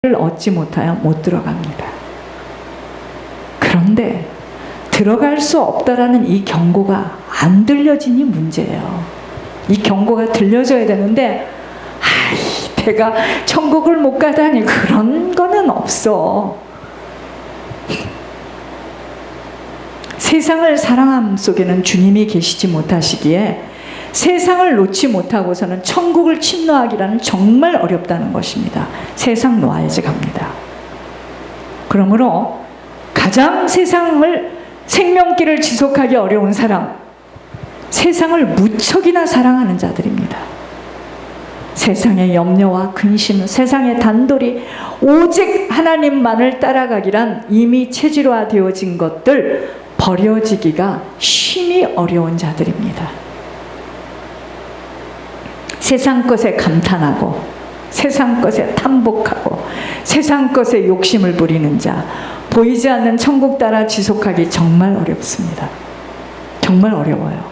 얻지 못하여 못 들어갑니다. 그런데 들어갈 수 없다라는 이 경고가 안 들려지니 문제예요. 이 경고가 들려져야 되는데 내가 천국을 못 가다니 그런 거는 없어. 세상을 사랑함 속에는 주님이 계시지 못하시기에 세상을 놓지 못하고서는 천국을 침노하기라는 정말 어렵다는 것입니다. 세상 놓아야지 갑니다. 그러므로 가장 세상을 생명길을 지속하기 어려운 사람, 세상을 무척이나 사랑하는 자들입니다. 세상의 염려와 근심, 세상의 단돌이 오직 하나님만을 따라가기란 이미 체질화되어진 것들 버려지기가 심히 어려운 자들입니다. 세상 것에 감탄하고 세상 것에 탐복하고 세상 것에 욕심을 부리는 자, 보이지 않는 천국 따라 지속하기 정말 어렵습니다. 정말 어려워요.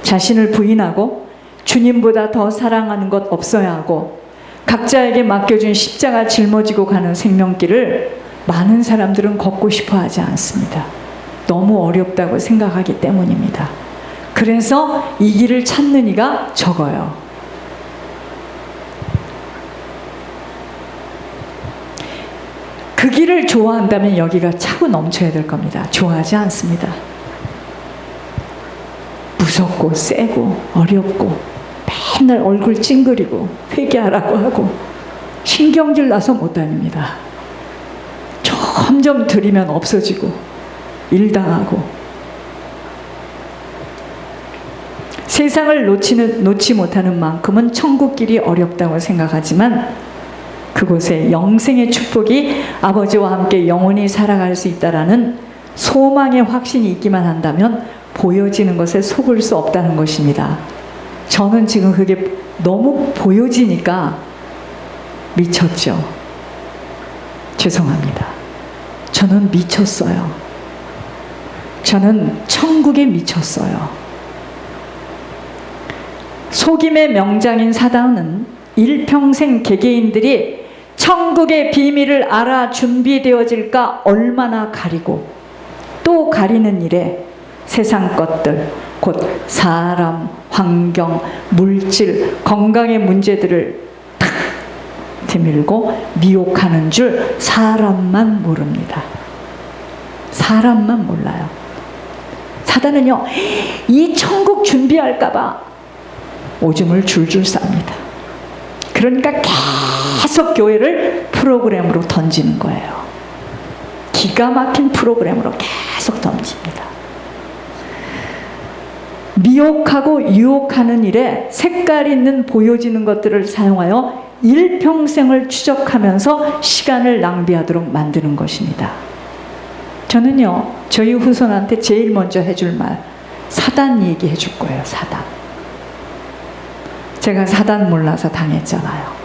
자신을 부인하고 주님보다 더 사랑하는 것 없어야 하고 각자에게 맡겨준 십자가 짊어지고 가는 생명길을 많은 사람들은 걷고 싶어 하지 않습니다. 너무 어렵다고 생각하기 때문입니다. 그래서 이 길을 찾는 이가 적어요. 그 길을 좋아한다면 여기가 차고 넘쳐야 될 겁니다. 좋아하지 않습니다. 무섭고 세고 어렵고 맨날 얼굴 찡그리고 회개하라고 하고 신경질 나서 못 다닙니다. 점점 들이면 없어지고 일당하고 세상을 놓지 못하는 만큼은 천국길이 어렵다고 생각하지만 그곳에 영생의 축복이 아버지와 함께 영원히 살아갈 수 있다라는 소망의 확신이 있기만 한다면 보여지는 것에 속을 수 없다는 것입니다. 저는 지금 그게 너무 보여지니까 미쳤죠. 죄송합니다. 저는 미쳤어요. 저는 천국에 미쳤어요. 속임의 명장인 사단은 일평생 개개인들이 천국의 비밀을 알아 준비되어질까 얼마나 가리고 또 가리는 일에 세상 것들, 곧 사람, 환경, 물질, 건강의 문제들을 탁 드밀고 미혹하는 줄 사람만 모릅니다. 사람만 몰라요. 사단은요, 이 천국 준비할까봐 오줌을 줄줄 쌉니다. 그러니까 계속 교회를 프로그램으로 던지는 거예요. 기가 막힌 프로그램으로 계속 던집니다. 미혹하고 유혹하는 일에 색깔 있는 보여지는 것들을 사용하여 일평생을 추적하면서 시간을 낭비하도록 만드는 것입니다. 저는요, 저희 후손한테 제일 먼저 해줄 말, 사단 얘기해 줄 거예요. 사단. 제가 사단 몰라서 당했잖아요.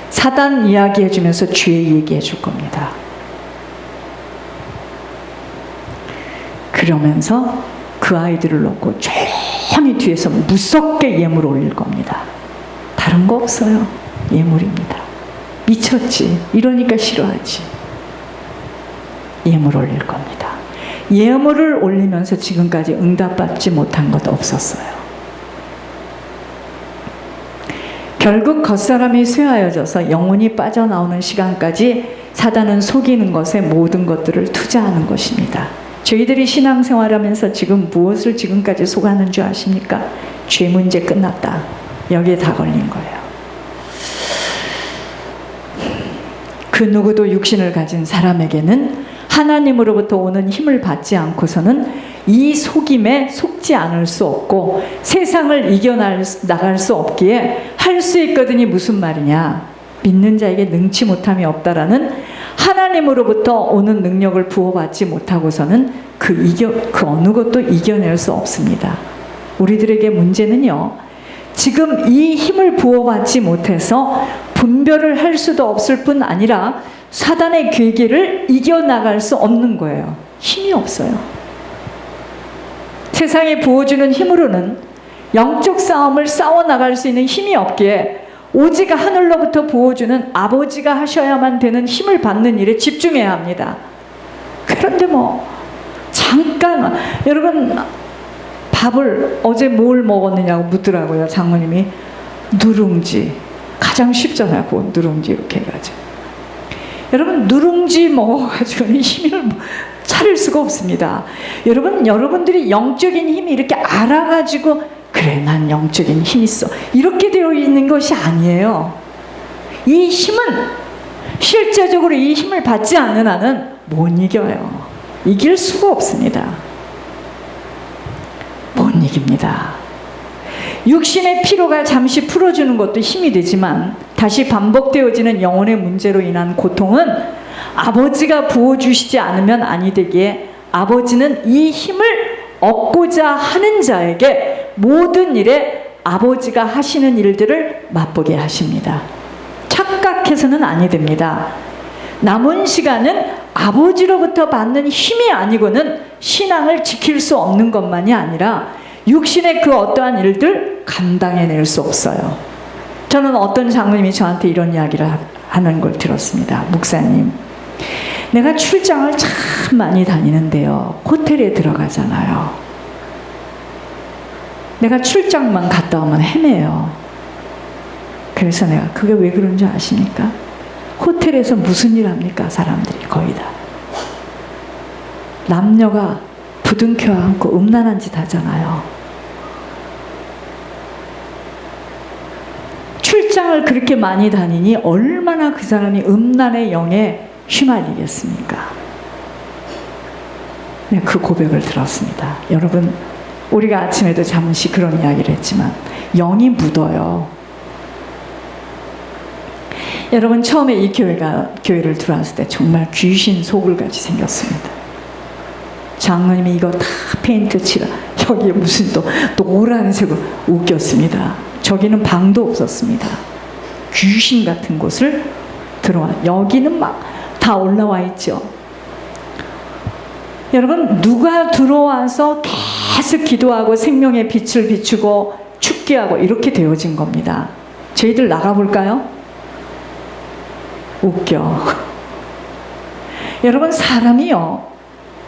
사단 이야기해 주면서 죄 얘기해 줄 겁니다. 그러면서 그 아이들을 놓고 조용히 뒤에서 무섭게 예물 올릴 겁니다. 다른 거 없어요. 예물입니다. 미쳤지. 이러니까 싫어하지. 예물 올릴 겁니다. 예물을 올리면서 지금까지 응답받지 못한 것 없었어요. 결국 겉사람이 쇠하여져서 영혼이 빠져나오는 시간까지 사단은 속이는 것에 모든 것들을 투자하는 것입니다. 저희들이 신앙생활하면서 지금 무엇을 지금까지 속하는 줄 아십니까? 죄 문제 끝났다. 여기에 다 걸린 거예요. 그 누구도 육신을 가진 사람에게는 하나님으로부터 오는 힘을 받지 않고서는 이 속임에 속지 않을 수 없고 세상을 이겨나갈 수 없기에 할 수 있거든이 무슨 말이냐? 믿는 자에게 능치 못함이 없다라는 하나님으로부터 오는 능력을 부어받지 못하고서는 그 어느 것도 이겨낼 수 없습니다. 우리들에게 문제는요, 지금 이 힘을 부어받지 못해서 분별을 할 수도 없을 뿐 아니라 사단의 괴계를 이겨나갈 수 없는 거예요. 힘이 없어요. 세상이 부어주는 힘으로는 영적 싸움을 싸워나갈 수 있는 힘이 없기에 오직 하늘로부터 부어주는 아버지가 하셔야만 되는 힘을 받는 일에 집중해야 합니다. 그런데 잠깐, 여러분, 밥을 어제 뭘 먹었느냐고 묻더라고요. 장모님이. 누룽지. 가장 쉽잖아요. 그건 누룽지 이렇게 해가지고. 여러분, 누룽지 먹어가지고는 힘을 차릴 수가 없습니다. 여러분들이 영적인 힘이 이렇게 알아가지고 그래, 난 영적인 힘이 있어, 이렇게 되어 있는 것이 아니에요. 이 힘은 실제적으로 이 힘을 받지 않는 한은 못 이겨요. 이길 수가 없습니다. 못 이깁니다. 육신의 피로가 잠시 풀어주는 것도 힘이 되지만 다시 반복되어지는 영혼의 문제로 인한 고통은 아버지가 부어주시지 않으면 아니 되기에 아버지는 이 힘을 얻고자 하는 자에게 모든 일에 아버지가 하시는 일들을 맛보게 하십니다. 착각해서는 아니 됩니다. 남은 시간은 아버지로부터 받는 힘이 아니고는 신앙을 지킬 수 없는 것만이 아니라 육신의 그 어떠한 일들 감당해낼 수 없어요. 저는 어떤 장로님이 저한테 이런 이야기를 하는 걸 들었습니다. 목사님, 내가 출장을 참 많이 다니는데요, 호텔에 들어가잖아요. 내가 출장만 갔다 오면 헤매요. 그래서 내가, 그게 왜 그런 줄 아십니까? 호텔에서 무슨 일 합니까? 사람들이 거의 다 남녀가 부둥켜 안고 음란한 짓 하잖아요. 출장을 그렇게 많이 다니니 얼마나 그 사람이 음란의 영에 휘말리겠습니까? 네, 그 고백을 들었습니다. 여러분, 우리가 아침에도 잠시 그런 이야기를 했지만 영이 묻어요. 여러분, 처음에 이 교회를 들어왔을 때 정말 귀신 속을 같이 생겼습니다. 장로님이 이거 다 페인트 칠하, 여기에 무슨 또 노란색으로 웃겼습니다. 저기는 방도 없었습니다. 귀신 같은 곳을 들어와, 여기는 막 다 올라와 있죠. 여러분, 누가 들어와서 계속 기도하고 생명의 빛을 비추고 죽게 하고 이렇게 되어진 겁니다. 저희들 나가볼까요? 웃겨. 여러분, 사람이요,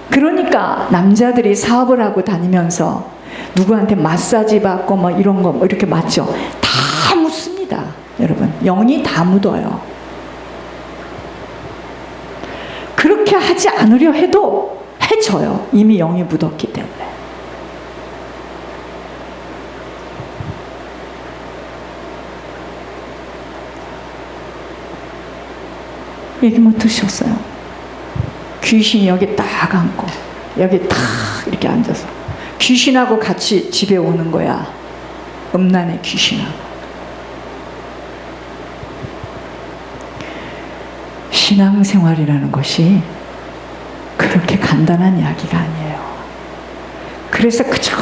그러니까 남자들이 사업을 하고 다니면서 누구한테 마사지 받고 이런 거 이렇게 맞죠? 다 묻습니다. 여러분, 영이 다 묻어요. 그렇게 하지 않으려 해도 해져요. 이미 영이 묻었기 때문에. 얘기 못 드셨어요? 귀신이 여기 딱 앉고 여기 딱 이렇게 앉아서 귀신하고 같이 집에 오는 거야. 음란의 귀신하고. 신앙생활이라는 것이 그렇게 간단한 이야기가 아니에요. 그래서 그저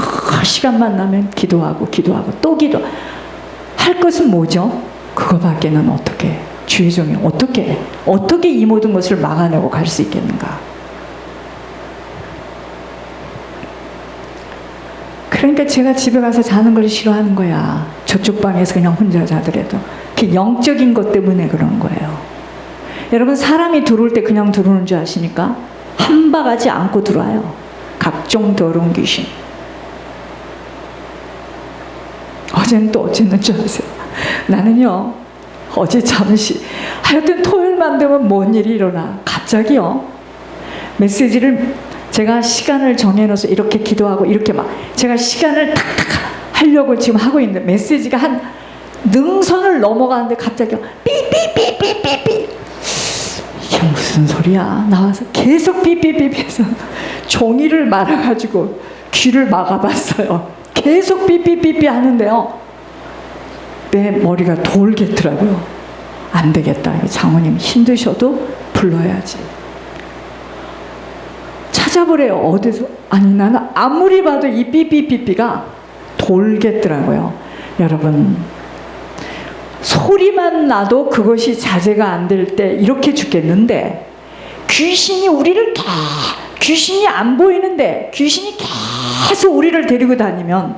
시간만 나면 기도하고 또 기도. 할 것은 뭐죠? 그거밖에는 어떻게, 주의 종이 어떻게 이 모든 것을 막아내고 갈 수 있겠는가? 그러니까 제가 집에 가서 자는 걸 싫어하는 거야. 저쪽 방에서 그냥 혼자 자더라도. 그 영적인 것 때문에 그런 거예요. 여러분, 사람이 들어올 때 그냥 들어오는 줄 아십니까? 한바가지 안고 들어와요. 각종 더러운 귀신. 어제는 또 어쨌는 줄 아세요? 나는요, 어제 잠시 하여튼 토요일만 되면 뭔 일이 일어나. 갑자기요, 메시지를 제가 시간을 정해놓아서 이렇게 기도하고 이렇게 제가 시간을 탁탁 하려고 지금 하고 있는데 메시지가 한 능선을 넘어가는데 갑자기 삐삐삐삐삐삐, 이게 무슨 소리야? 나와서 계속 삐삐삐삐해서 종이를 말아가지고 귀를 막아봤어요. 계속 삐삐삐삐 하는데요, 내 머리가 돌겠더라고요. 안 되겠다, 장모님 힘드셔도 불러야지. 찾아보래요. 어디서. 아니, 나는 아무리 봐도 이 삐삐삐삐가 돌겠더라고요. 여러분, 소리만 나도 그것이 자제가 안 될 때 이렇게 죽겠는데, 귀신이 우리를 귀신이 안 보이는데 귀신이 계속 우리를 데리고 다니면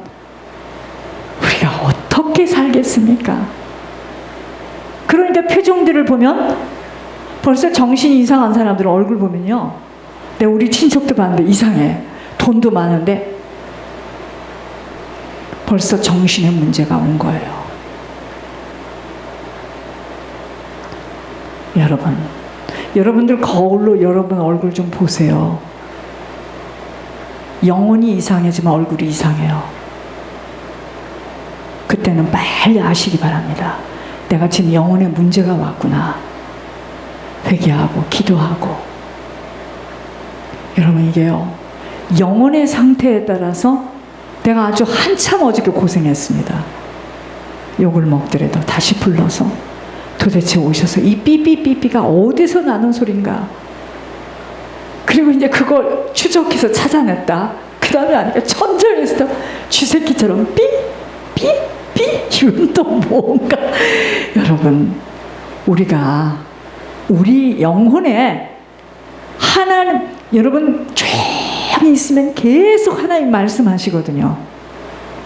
우리가 어떻게 살겠습니까? 그러니까 표정들을 보면 벌써 정신이 이상한 사람들 얼굴 보면요, 내가 우리 친척도 봤는데 이상해. 돈도 많은데 벌써 정신에 문제가 온 거예요. 여러분들 거울로 여러분 얼굴 좀 보세요. 영혼이 이상해지면 얼굴이 이상해요. 그때는 빨리 아시기 바랍니다. 내가 지금 영혼에 문제가 왔구나. 회개하고 기도하고. 여러분, 이게요, 영혼의 상태에 따라서 내가 아주 한참 어저께 고생했습니다. 욕을 먹더라도 다시 불러서 도대체 오셔서 이 삐삐삐삐가 어디서 나는 소린가. 그리고 이제 그걸 추적해서 찾아냈다. 그 다음에 아니까 천장에서 쥐새끼처럼 삐삐삐 이건 또 뭔가. 여러분, 우리 영혼에 하나님, 여러분 조용히 있으면 계속 하나님 말씀하시거든요.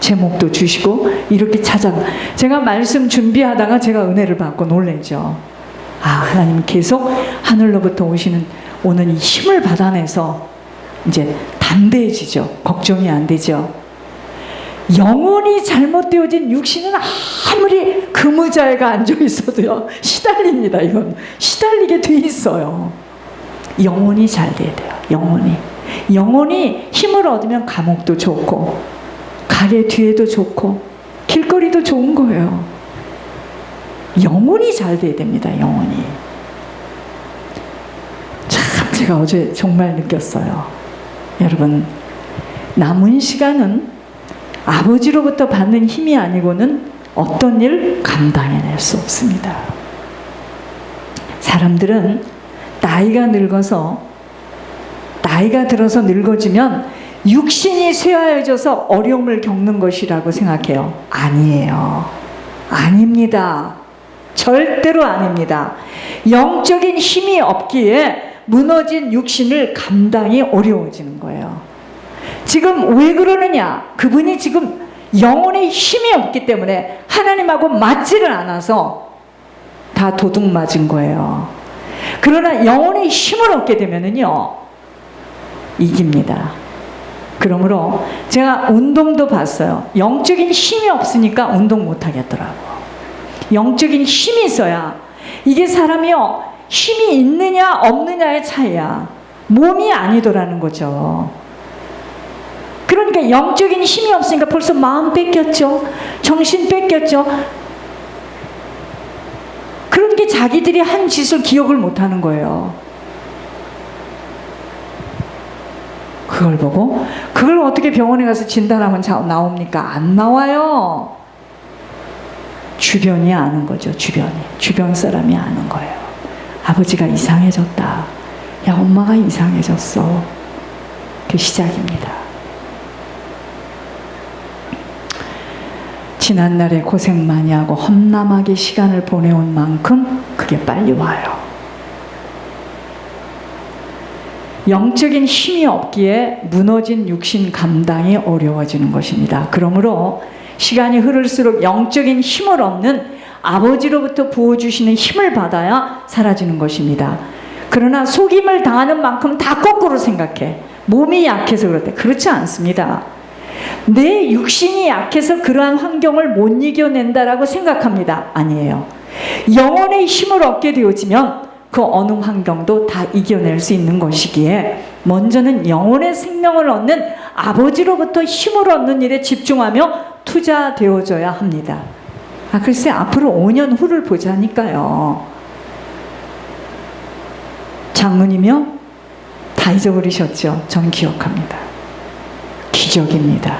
제목도 주시고 이렇게 제가 말씀 준비하다가 제가 은혜를 받고 놀래죠. 하나님 계속 하늘로부터 오는 이 힘을 받아내서 이제 담대해지죠. 걱정이 안 되죠. 영혼이 잘못되어진 육신은 아무리 금의자에가 앉아 있어도요, 시달립니다. 이건 시달리게 돼 있어요. 영혼이 잘 돼야 돼요. 영혼이 힘을 얻으면 감옥도 좋고 가게 뒤에도 좋고 길거리도 좋은 거예요. 영혼이 잘 돼야 됩니다. 영혼이. 참 제가 어제 정말 느꼈어요. 여러분, 남은 시간은 아버지로부터 받는 힘이 아니고는 어떤 일 감당해낼 수 없습니다. 사람들은 나이가 들어서 늙어지면 육신이 쇠하여져서 어려움을 겪는 것이라고 생각해요. 아니에요. 아닙니다. 절대로 아닙니다. 영적인 힘이 없기에 무너진 육신을 감당이 어려워지는 거예요. 지금 왜 그러느냐? 그분이 지금 영혼에 힘이 없기 때문에 하나님하고 맞지를 않아서 다 도둑 맞은 거예요. 그러나 영혼에 힘을 얻게 되면은요, 이깁니다. 그러므로 제가 운동도 봤어요. 영적인 힘이 없으니까 운동 못 하겠더라고요. 영적인 힘이 있어야. 이게 사람이요, 힘이 있느냐 없느냐의 차이야. 몸이 아니더라는 거죠. 그러니까 영적인 힘이 없으니까 벌써 마음 뺏겼죠. 정신 뺏겼죠. 그러니까 자기들이 한 짓을 기억을 못하는 거예요. 그걸 보고 그걸 어떻게 병원에 가서 진단하면 나옵니까? 안 나와요. 주변이 아는 거죠. 주변 사람이 아는 거예요. 아버지가 이상해졌다. 야, 엄마가 이상해졌어. 그 시작입니다. 지난날에 고생 많이 하고 험난하게 시간을 보내온 만큼 그게 빨리 와요. 영적인 힘이 없기에 무너진 육신 감당이 어려워지는 것입니다. 그러므로 시간이 흐를수록 영적인 힘을 얻는 아버지로부터 부어주시는 힘을 받아야 사라지는 것입니다. 그러나 속임을 당하는 만큼 다 거꾸로 생각해. 몸이 약해서 그렇대. 그렇지 않습니다. 내 육신이 약해서 그러한 환경을 못 이겨낸다라고 생각합니다. 아니에요. 영혼의 힘을 얻게 되어지면 그 어느 환경도 다 이겨낼 수 있는 것이기에 먼저는 영혼의 생명을 얻는 아버지로부터 힘을 얻는 일에 집중하며 투자되어져야 합니다. 글쎄 앞으로 5년 후를 보자니까요. 장로님이요? 다 잊어버리셨죠? 전 기억합니다. 기적입니다.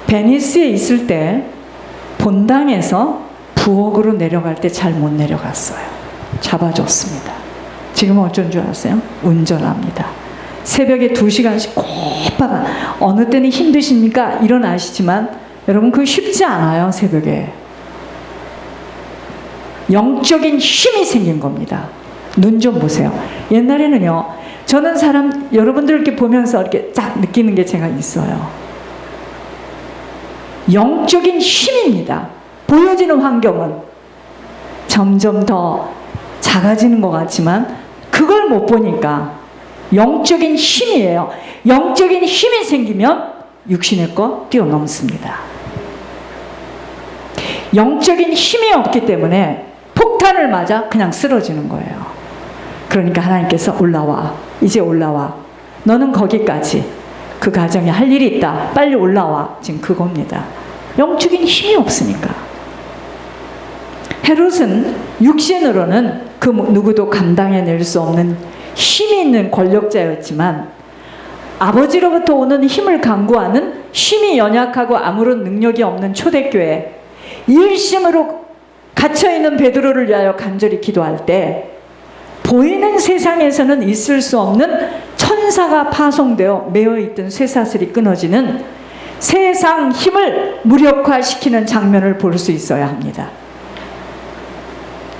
베니스에 있을 때 본당에서 부엌으로 내려갈 때 잘 못 내려갔어요. 잡아줬습니다. 지금은 어쩐 줄 아세요? 운전합니다. 새벽에 2시간씩 꼬박아. 어느 때는 힘드십니까? 일어나시지만 여러분 그거 쉽지 않아요. 새벽에. 영적인 힘이 생긴 겁니다. 눈 좀 보세요. 옛날에는요, 저는 여러분들 이렇게 보면서 이렇게 딱 느끼는 게 제가 있어요. 영적인 힘입니다. 보여지는 환경은 점점 더 작아지는 것 같지만 그걸 못 보니까 영적인 힘이에요. 영적인 힘이 생기면 육신의 거 뛰어넘습니다. 영적인 힘이 없기 때문에 폭탄을 맞아 그냥 쓰러지는 거예요. 그러니까 하나님께서 올라와. 이제 올라와. 너는 거기까지. 그 가정에 할 일이 있다. 빨리 올라와. 지금 그겁니다. 영적인 힘이 없으니까. 헤롯은 육신으로는 그 누구도 감당해낼 수 없는 힘이 있는 권력자였지만 아버지로부터 오는 힘을 강구하는 힘이 연약하고 아무런 능력이 없는 초대교회 일심으로 갇혀있는 베드로를 위하여 간절히 기도할 때 보이는 세상에서는 있을 수 없는 천사가 파송되어 매어있던 쇠사슬이 끊어지는 세상 힘을 무력화시키는 장면을 볼 수 있어야 합니다.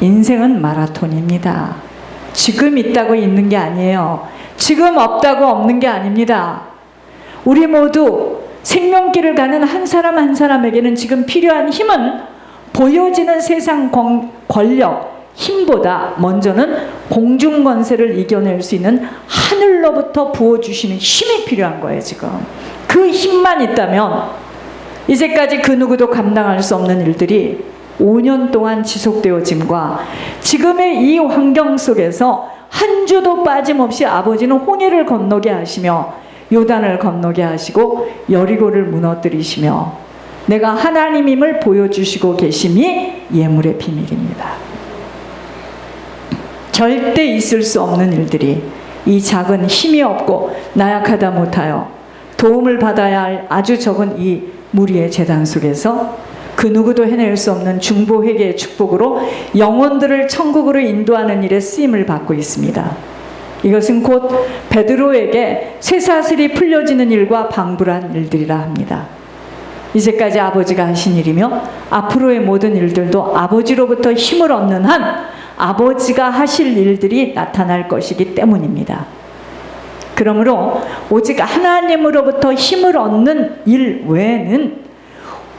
인생은 마라톤입니다. 지금 있다고 있는 게 아니에요. 지금 없다고 없는 게 아닙니다. 우리 모두 생명길을 가는 한 사람 한 사람에게는 지금 필요한 힘은 보여지는 세상 권력, 힘보다 먼저는 공중 권세를 이겨낼 수 있는 하늘로부터 부어주시는 힘이 필요한 거예요. 지금 그 힘만 있다면 이제까지 그 누구도 감당할 수 없는 일들이 5년 동안 지속되어짐과 지금의 이 환경 속에서 한 주도 빠짐없이 아버지는 홍해를 건너게 하시며 요단을 건너게 하시고 여리고를 무너뜨리시며 내가 하나님임을 보여주시고 계심이 예물의 비밀입니다. 절대 있을 수 없는 일들이 이 작은 힘이 없고 나약하다 못하여 도움을 받아야 할 아주 적은 이 무리의 재단 속에서 그 누구도 해낼 수 없는 중보회개의 축복으로 영혼들을 천국으로 인도하는 일에 쓰임을 받고 있습니다. 이것은 곧 베드로에게 쇠사슬이 풀려지는 일과 방불한 일들이라 합니다. 이제까지 아버지가 하신 일이며 앞으로의 모든 일들도 아버지로부터 힘을 얻는 한 아버지가 하실 일들이 나타날 것이기 때문입니다. 그러므로 오직 하나님으로부터 힘을 얻는 일 외에는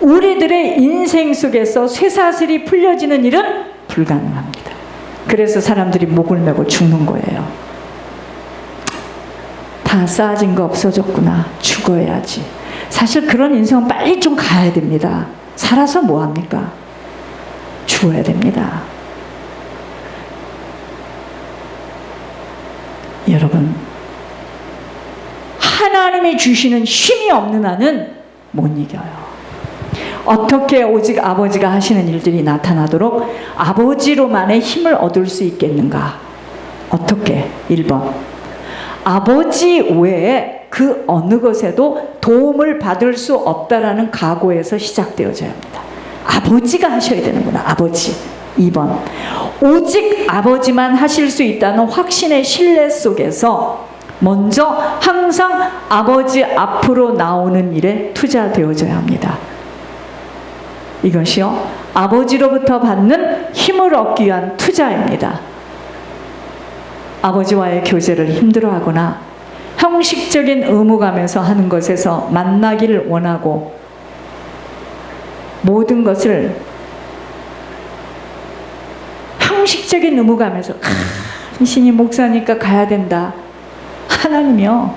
우리들의 인생 속에서 쇠사슬이 풀려지는 일은 불가능합니다. 그래서 사람들이 목을 메고 죽는 거예요. 다 쌓아진 거 없어졌구나. 죽어야지. 사실 그런 인생은 빨리 좀 가야 됩니다. 살아서 뭐합니까? 죽어야 됩니다. 여러분, 하나님이 주시는 힘이 없는 한은 못 이겨요. 어떻게 오직 아버지가 하시는 일들이 나타나도록 아버지로만의 힘을 얻을 수 있겠는가? 어떻게? 1번, 아버지 외에 그 어느 것에도 도움을 받을 수 없다라는 각오에서 시작되어져야 합니다. 아버지가 하셔야 되는구나. 아버지. 2번, 오직 아버지만 하실 수 있다는 확신의 신뢰 속에서 먼저 항상 아버지 앞으로 나오는 일에 투자되어져야 합니다. 이것이요, 아버지로부터 받는 힘을 얻기 위한 투자입니다. 아버지와의 교제를 힘들어하거나 형식적인 의무감에서 하는 것에서 만나기를 원하고 모든 것을 형식적인 의무감에서 당신이 목사니까 가야 된다. 하나님이요,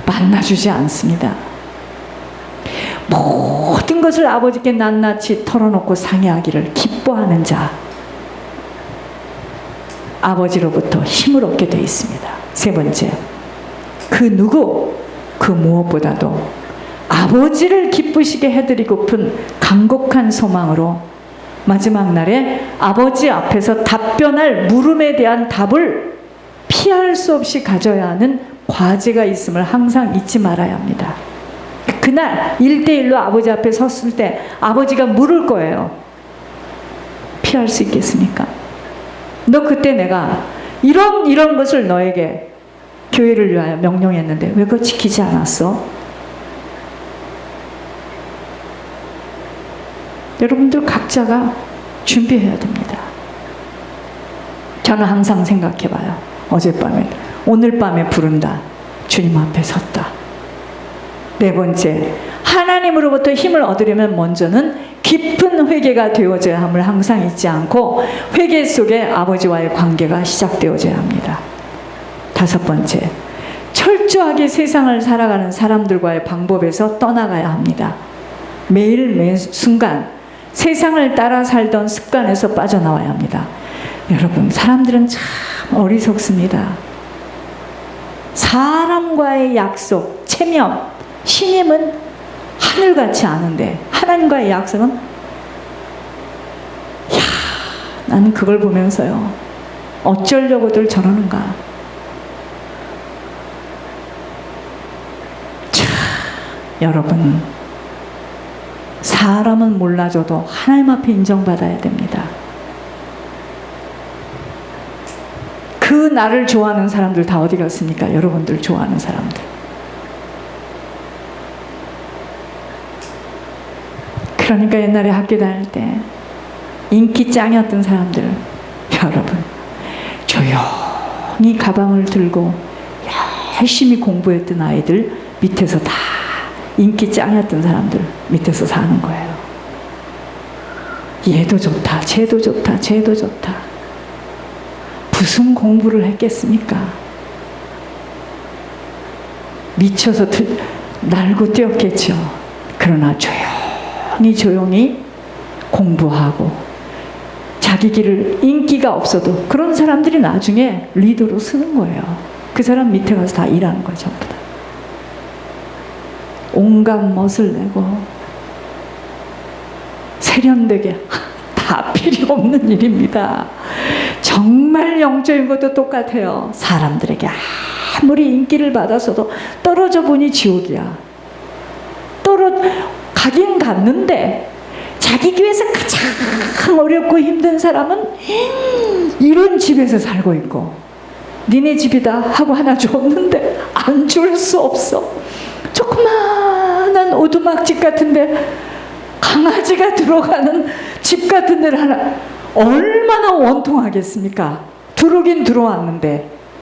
만나주지 않습니다. 모든 것을 아버지께 낱낱이 털어놓고 상의하기를 기뻐하는 자, 아버지로부터 힘을 얻게 되어 있습니다. 3번째, 그 누구, 그 무엇보다도 아버지를 기쁘시게 해드리고픈 간곡한 소망으로 마지막 날에 아버지 앞에서 답변할 물음에 대한 답을 피할 수 없이 가져야 하는 과제가 있음을 항상 잊지 말아야 합니다. 그날 1대1로 아버지 앞에 섰을 때 아버지가 물을 거예요. 피할 수 있겠습니까? 너 그때 내가 이런 것을 너에게 교회를 위하여 명령했는데 왜 그거 지키지 않았어? 여러분들 각자가 준비해야 됩니다. 저는 항상 생각해봐요. 어젯밤에, 오늘 밤에 부른다. 주님 앞에 섰다. 4번째, 하나님으로부터 힘을 얻으려면 먼저는 깊은 회개가 되어져야 함을 항상 잊지 않고 회개 속에 아버지와의 관계가 시작되어져야 합니다. 5번째, 철저하게 세상을 살아가는 사람들과의 방법에서 떠나가야 합니다. 매일 매 순간 세상을 따라 살던 습관에서 빠져나와야 합니다. 여러분, 사람들은 참 어리석습니다. 사람과의 약속, 체면, 신임은 하늘같이 아는데 하나님과의 약속은 나는 그걸 보면서요, 어쩌려고들 저러는가. 참, 여러분, 사람은 몰라줘도 하나님 앞에 인정받아야 됩니다. 그 나를 좋아하는 사람들 다 어디 갔습니까? 여러분들 좋아하는 사람들. 그러니까 옛날에 학교 다닐 때 인기 짱이었던 사람들, 여러분, 조용히 가방을 들고 열심히 공부했던 아이들 밑에서 다 인기 짱이었던 사람들 밑에서 사는 거예요. 얘도 좋다, 쟤도 좋다, 쟤도 좋다. 무슨 공부를 했겠습니까? 미쳐서 날고 뛰었겠죠. 그러나 조용히 공부하고 자기 길을, 인기가 없어도 그런 사람들이 나중에 리더로 쓰는 거예요. 그 사람 밑에 가서 다 일하는 거예요. 전부 다. 온갖 멋을 내고 세련되게, 다 필요 없는 일입니다. 정말 영적인 것도 똑같아요. 사람들에게 아무리 인기를 받았어도 떨어져 보니 지옥이야. 가긴 갔는데 자기 교회에서 가장 어렵고 힘든 사람은 이런 집에서 살고 있고, 니네 집이다 하고 하나 줬는데 안 줄 수 없어. 조그마한 오두막집 같은데 강아지가 들어가는 집 같은 데를 하나, 얼마나 원통하겠습니까? 들어오긴 들어왔는데